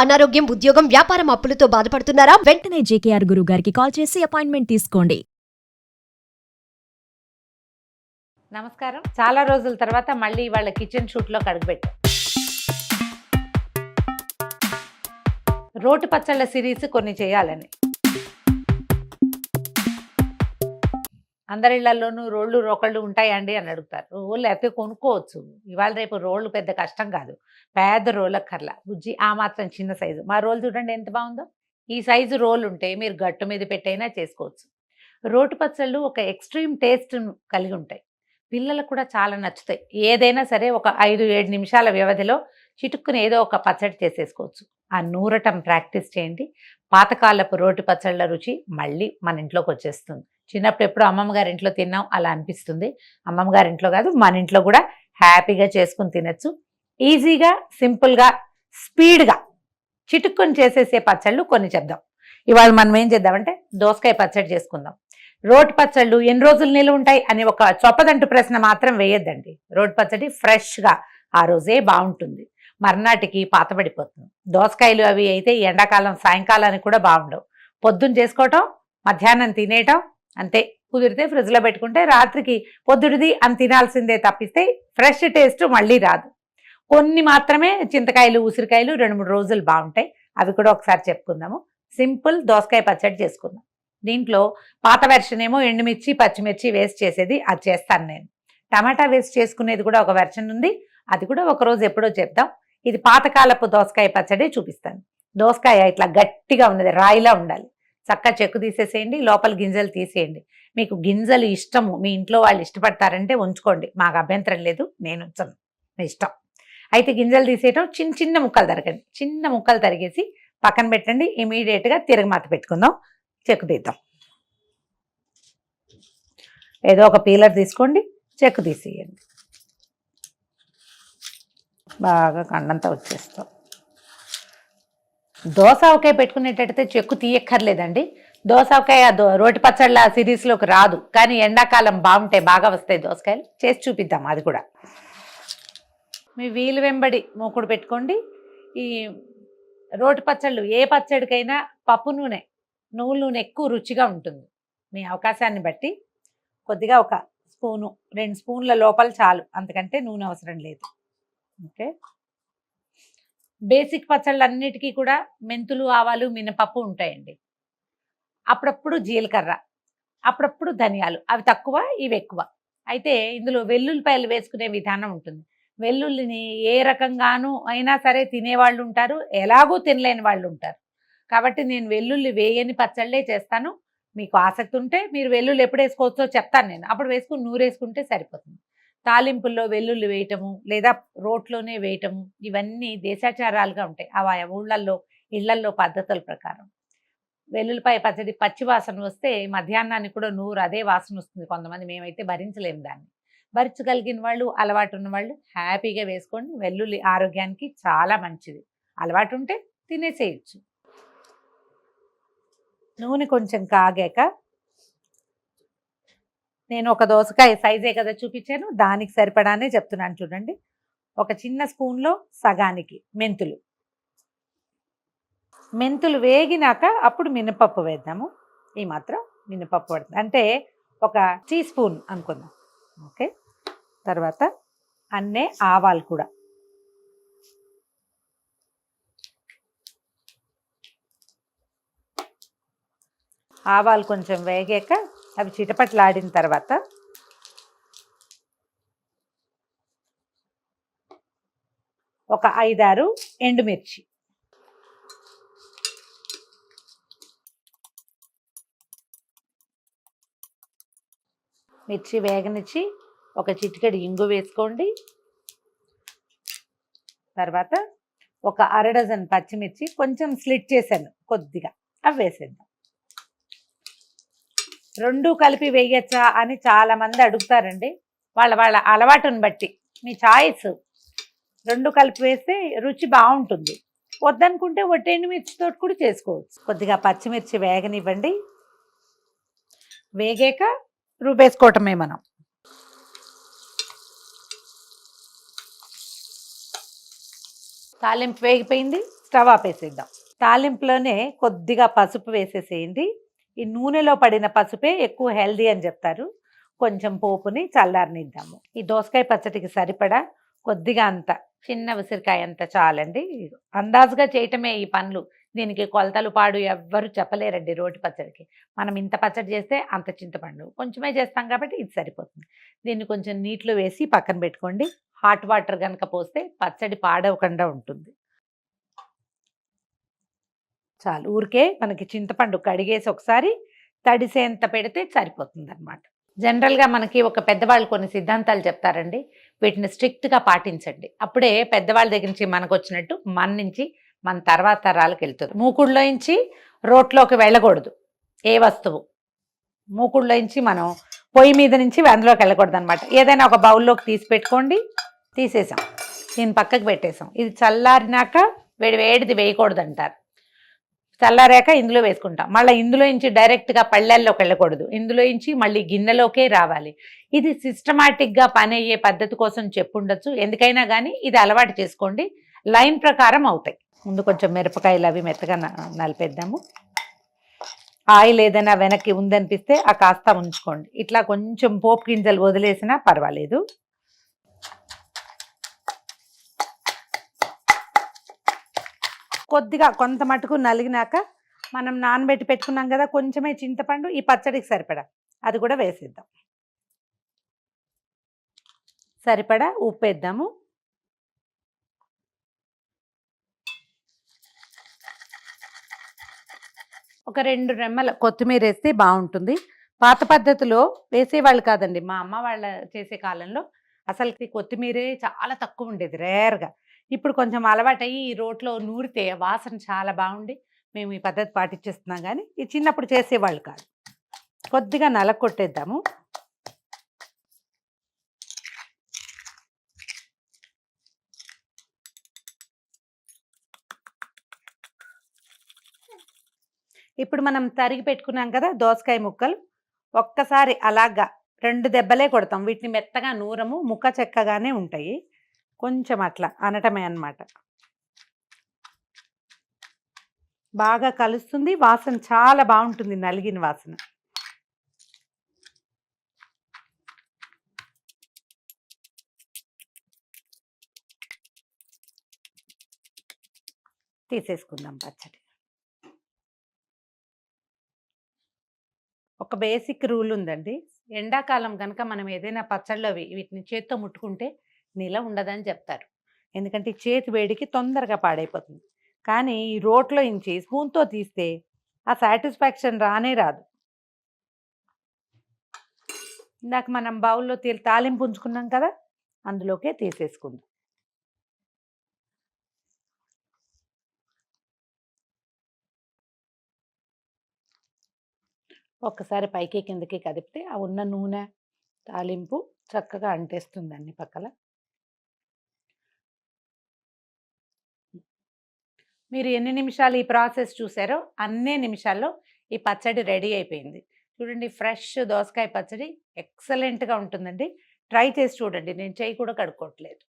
అనారోగ్యం, ఉద్యోగం, వ్యాపారం అప్పులతో బాధపడుతున్నారా? వెంటనే జేకేఆర్ గురువు గారికి కాల్ చేసి అపాయింట్మెంట్ తీసుకోండి. నమస్కారం. చాలా రోజుల తర్వాత మళ్ళీ వాళ్ళ కిచెన్ షూట్లో అడుగుపెట్టాం. రోటి పచ్చళ్ళ సిరీస్ కొన్ని చేయాలని. అందరి ఇళ్లలోనూ రోళ్ళు రోకళ్ళు ఉంటాయండి అని అడుగుతారు. రోళ్ళు అయితే కొనుక్కోవచ్చు. ఇవాళ రేపు రోళ్ళు పెద్ద కష్టం కాదు. పెద్ద రోల్ అక్కర్లా. బుజ్జి ఆ మాత్రం చిన్న సైజు. మా రోల్ చూడండి ఎంత బాగుందో. ఈ సైజు రోల్ ఉంటే మీరు గట్టు మీద పెట్టైనా చేసుకోవచ్చు. రోటి పచ్చళ్ళు ఒక ఎక్స్ట్రీమ్ టేస్ట్ను కలిగి ఉంటాయి. పిల్లలకు కూడా చాలా నచ్చుతాయి. ఏదైనా సరే ఒక 5-7 నిమిషాల వ్యవధిలో చిటుక్కుని ఏదో ఒక పచ్చడి చేసేసుకోవచ్చు. ఆ నూరటం ప్రాక్టీస్ చేయండి. పాతకాలపు రోటి పచ్చళ్ళ రుచి మళ్ళీ మన ఇంట్లోకి వచ్చేస్తుంది. చిన్నప్పుడు ఎప్పుడు అమ్మమ్మ గారి ఇంట్లో తిన్నాం అలా అనిపిస్తుంది. అమ్మమ్మ గారి ఇంట్లో కాదు, మన ఇంట్లో కూడా హ్యాపీగా చేసుకుని తినచ్చు. ఈజీగా, సింపుల్గా, స్పీడ్గా చిటుక్కుని చేసేసే పచ్చళ్ళు కొన్ని చెప్దాం. ఇవాళ మనం ఏం చేద్దామంటే దోసకాయ పచ్చడి చేసుకుందాం. రోటి పచ్చళ్ళు ఎన్ని రోజులు నిలువ ఉంటాయి అని ఒక చొప్పదంటు ప్రశ్న మాత్రం వేయొద్దండి. రోటి పచ్చడి ఫ్రెష్గా ఆ రోజే బాగుంటుంది, మర్నాటికి పాతబడిపోతుంది. దోసకాయలు అవి అయితే ఎండాకాలం సాయంకాలానికి కూడా బాగుండవు. పొద్దున్న చేసుకోవటం, మధ్యాహ్నం తినేయటం అంతే. కుదిరితే ఫ్రిడ్జ్లో పెట్టుకుంటే రాత్రికి పొద్దుడిది అని తినాల్సిందే తప్పిస్తే ఫ్రెష్ టేస్ట్ మళ్ళీ రాదు. కొన్ని మాత్రమే చింతకాయలు, ఉసిరికాయలు 2-3 రోజులు బాగుంటాయి. అవి కూడా ఒకసారి చెప్పుకుందాము. సింపుల్ దోసకాయ పచ్చడి చేసుకుందాం. దీంట్లో పాత వెర్షన్ ఏమో ఎండుమిర్చి, పచ్చిమిర్చి వేస్ట్ చేసేది, అది చేస్తాను నేను. టమాటా వేస్ట్ చేసుకునేది కూడా ఒక వెర్షన్ ఉంది, అది కూడా ఒకరోజు ఎప్పుడో చెప్దాం. ఇది పాతకాలపు దోసకాయ పచ్చడి చూపిస్తాను. దోసకాయ ఇట్లా గట్టిగా ఉన్నది, రాయిలా ఉండాలి. చక్కగా చెక్కు తీసేసేయండి, లోపల గింజలు తీసేయండి. మీకు గింజలు ఇష్టము, మీ ఇంట్లో వాళ్ళు ఇష్టపడతారంటే ఉంచుకోండి, మాకు అభ్యంతరం లేదు, నేను ఉంచను, మీ ఇష్టం. అయితే గింజలు తీసేయటం, చిన్న చిన్న ముక్కలు తరగండి. చిన్న ముక్కలు తరిగేసి పక్కన పెట్టండి. ఇమీడియట్గా తిరగమాత పెట్టుకుందాం. చెక్కు తీద్దాం. ఏదో ఒక పీలర్ తీసుకోండి, చెక్కు తీసేయండి. బాగా కండంతా వచ్చేస్తాం. దోసకాయ పెట్టుకునేటట్టయితే చెక్కు తీయక్కర్లేదండి. దోసకాయ రోటి పచ్చళ్ళ సిరీస్లోకి రాదు, కానీ ఎండాకాలం బాగుంటాయి, బాగా వస్తాయి దోసకాయలు. చేసి చూపిద్దాం అది కూడా. మీ వీలు వెంబడి మూకుడు పెట్టుకోండి. ఈ రోటి పచ్చళ్ళు ఏ పచ్చడికైనా పప్పు నూనె, నువ్వుల నూనె ఎక్కువ రుచిగా ఉంటుంది. మీ అవకాశాన్ని బట్టి కొద్దిగా ఒక స్పూను, 2 స్పూన్ల లోపల చాలు, అంతకంటే నూనె అవసరం లేదు. ఓకే. బేసిక్ పచ్చళ్ళన్నిటికీ కూడా మెంతులు, ఆవాలు, మినపప్పు ఉంటాయండి. అప్పుడప్పుడు జీలకర్ర, అప్పుడప్పుడు ధనియాలు, అవి తక్కువ, ఇవి ఎక్కువ. అయితే ఇందులో వెల్లుల్లిపాయలు వేసుకునే విధానం ఉంటుంది. వెల్లుల్లిని ఏ రకంగానూ అయినా సరే తినేవాళ్ళు ఉంటారు, ఎలాగూ తినలేని వాళ్ళు ఉంటారు. కాబట్టి నేను వెల్లుల్లి వేయని పచ్చళ్ళే చేస్తాను. మీకు ఆసక్తి ఉంటే మీరు వెల్లుల్లి ఎప్పుడు వేసుకోవచ్చో చెప్తాను నేను, అప్పుడు వేసుకుని నూరేసుకుంటే సరిపోతుంది. తాలింపుల్లో వెల్లుల్లి వేయటము లేదా రోట్లోనే వేయటము, ఇవన్నీ దేశాచారాలుగా ఉంటాయి. ఆ ఊళ్ళల్లో ఇళ్లల్లో పద్ధతుల ప్రకారం. వెల్లుల్లిపాయ పచ్చడి పచ్చి వాసన వస్తే మధ్యాహ్నానికి కూడా నూరు అదే వాసన వస్తుంది. కొంతమంది, మేమైతే భరించలేము దాన్ని. భరించగలిగిన వాళ్ళు, అలవాటు ఉన్న వాళ్ళు హ్యాపీగా వేసుకోండి. వెల్లుల్లి ఆరోగ్యానికి చాలా మంచిది. అలవాటు ఉంటే తినేసేయచ్చు. నూనె కొంచెం కాగాక, నేను ఒక దోసకాయ సైజే కదా చూపించాను, దానికి సరిపడానే చెప్తున్నాను చూడండి. ఒక చిన్న స్పూన్లో సగానికి మెంతులు. మెంతులు వేగినాక అప్పుడు మినపప్పు వేద్దాము. ఈ మాత్రం మినపప్పు పడుతుంది, అంటే ఒక టీ స్పూన్ అనుకుందాం. ఓకే. తర్వాత అన్నే ఆవాలు కూడా. ఆవాలు కొంచెం వేగాక అవి చిటపట్లాడిన తర్వాత ఒక 5-6 ఎండుమిర్చి, మిర్చి వేగనిచ్చి ఒక చిటికెడు ఇంగు వేసుకోండి. తర్వాత ఒక 1/2 డజన్ పచ్చిమిర్చి కొంచెం స్లిట్ చేశాను కొద్దిగా, అవి వేసేద్దాం. 2 కలిపి వేయచ్చా అని చాలా మంది అడుగుతారండి. వాళ్ళ అలవాటుని బట్టి మీ చాయిస్. 2 కలిపి వేస్తే రుచి బాగుంటుంది. వద్దనుకుంటే ఒట్టెండు మిర్చితో కూడా చేసుకోవచ్చు. కొద్దిగా పచ్చిమిర్చి వేగనివ్వండి. వేగాక రుబ్బేసుకోవటమే మనం. తాలింపు వేగిపోయింది, స్టవ్ ఆపేసేద్దాం. తాలింపులోనే కొద్దిగా పసుపు వేసేసేయండి. ఈ నూనెలో పడిన పసుపే ఎక్కువ హెల్దీ అని చెప్తారు. కొంచెం పోపుని చల్లారనిద్దాము. ఈ దోసకాయ పచ్చడికి సరిపడా కొద్దిగా అంత చిన్న ఉసిరికాయ అంత చాలండి. అందాజుగా చేయటమే ఈ పనులు. దీనికి కొలతలు పాడు ఎవ్వరు చెప్పలేరండి. రోటి పచ్చడికి మనం ఇంత పచ్చడి చేస్తే అంత చింతపండు కొంచెమే చేస్తాం కాబట్టి ఇది సరిపోతుంది. దీన్ని కొంచెం నీటిలో వేసి పక్కన పెట్టుకోండి. హాట్ వాటర్ కనుక పోస్తే పచ్చడి పాడవకుండా ఉంటుంది. చాలు, ఊరికే మనకి చింతపండు కడిగేసి ఒకసారి తడిసేంత పెడితే సరిపోతుంది అనమాట. జనరల్గా మనకి ఒక పెద్దవాళ్ళు కొన్ని సిద్ధాంతాలు చెప్తారండి. వీటిని స్ట్రిక్ట్గా పాటించండి. అప్పుడే పెద్దవాళ్ళ దగ్గర నుంచి మనకు వచ్చినట్టు మన నుంచి మన తర్వాత తరాలకు వెళ్తుంది. మూకుడులోంచి రోట్లోకి వెళ్ళకూడదు ఏ వస్తువు. మూకుడులోంచి మనం పొయ్యి మీద నుంచి అందులోకి వెళ్ళకూడదు అనమాట. ఏదైనా ఒక బౌల్లోకి తీసి పెట్టుకోండి. తీసేసాం, దీన్ని పక్కకు పెట్టేసాం. ఇది చల్లారినాక వేడిది వేయకూడదు అంటారు. చల్లారాక ఇందులో వేసుకుంటాం. మళ్ళీ ఇందులో నుంచి డైరెక్ట్గా పళ్ళెల్లోకి వెళ్ళకూడదు. ఇందులో నుంచి మళ్ళీ గిన్నెలోకే రావాలి. ఇది సిస్టమాటిక్గా పని అయ్యే పద్ధతి కోసం చెప్పుండొచ్చు. ఎందుకైనా కానీ ఇది అలవాటు చేసుకోండి, లైన్ ప్రకారం అవుతాయి. ముందు కొంచెం మిరపకాయలు అవి మెత్తగా నలిపేద్దాము. ఆయిల్ ఏదైనా వెనక్కి ఉందనిపిస్తే ఆ కాస్త ఉంచుకోండి. ఇట్లా కొంచెం పోపు గింజలు వదిలేసినా పర్వాలేదు. కొద్దిగా కొంత మటుకు నలిగినాక మనం నానబెట్టి పెట్టుకున్నాం కదా కొంచెమే చింతపండు, ఈ పచ్చడికి సరిపడా అది కూడా వేసేద్దాం. సరిపడా ఉప్పు వేద్దాము. ఒక 2 రెమ్మల కొత్తిమీర వేస్తే బాగుంటుంది. పాత పద్ధతిలో వేసేవాళ్ళు కాదండి. మా అమ్మ వాళ్ళ చేసే కాలంలో అసలు కొత్తిమీరే చాలా తక్కువ ఉండేది, రేర్గా. ఇప్పుడు కొంచెం అలవాటయ్యి ఈ రోట్లో నూరితే వాసన చాలా బాగుండి మేము ఈ పద్ధతి పాటించేస్తున్నాం. కానీ ఈ చిన్నప్పుడు చేసేవాళ్ళు కాదు. కొద్దిగా నలకొట్టేద్దాము. ఇప్పుడు మనం తరిగి పెట్టుకున్నాం కదా దోసకాయ ముక్కలు, ఒక్కసారి అలాగా 2 దెబ్బలే కొడతాం. వీటిని మెత్తగా నూరము, ముక్క చెక్కగానే ఉంటాయి. కొంచెం అట్లా అనటమే అన్నమాట. బాగా కలుస్తుంది, వాసన చాలా బాగుంటుంది, నలిగిన వాసన. తీసేసుకుందాం పచ్చడి. ఒక బేసిక్ రూల్ ఉందండి. ఎండాకాలం కనుక మనం ఏదైనా పచ్చళ్ళు వీటిని చేత్తో ముట్టుకుంటే నిలవ ఉండదని చెప్తారు. ఎందుకంటే చేతి వేడికి తొందరగా పాడైపోతుంది. కానీ ఈ రోట్లో ఇంచి స్పూన్తో తీస్తే ఆ సాటిస్ఫాక్షన్ రానే రాదు. ఇందాక మనం బౌల్లో తాలింపు ఉంచుకున్నాం కదా, అందులోకే తీసేసుకుందాం. ఒక్కసారి పైకి కిందకి కదిపితే ఆ ఉన్న నూనె తాలింపు చక్కగా అంటేస్తుంది అన్ని పక్కల. మీరు ఎన్ని నిమిషాలు ఈ ప్రాసెస్ చూసారో అన్నే నిమిషాల్లో ఈ పచ్చడి రెడీ అయిపోయింది. చూడండి, ఫ్రెష్ దోసకాయ పచ్చడి ఎక్సలెంట్గా ఉంటుందండి. ట్రై చేసి చూడండి. నేను చేయి కూడా కడుక్కోవట్లేదు.